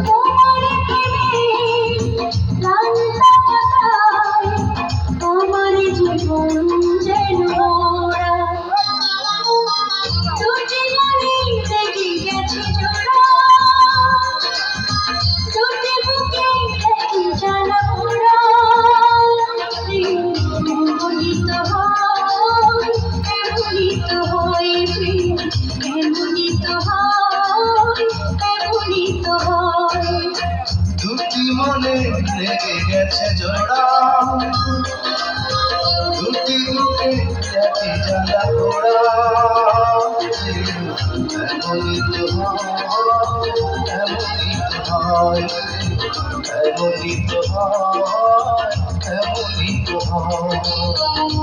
তোমার প্রেমে ক্লান্ত পাতায় আমার জীবন যেন মোরা। দুটি মনে লেগে গেছে জোড়া, দুটি বুকে একই জ্বালা পোড়া। এমনই তো হয়, এমনই তো হয় প্রেম, এমনই তো হয়, এমনই তো হয়। দুটি মনে লেগে গেছে জোড়া, দুটি বুকে একই জ্বালা পোড়া। এমনই তো হয়, এমনই তো হয়, এমনই তো হয়, এমনই তো হয়।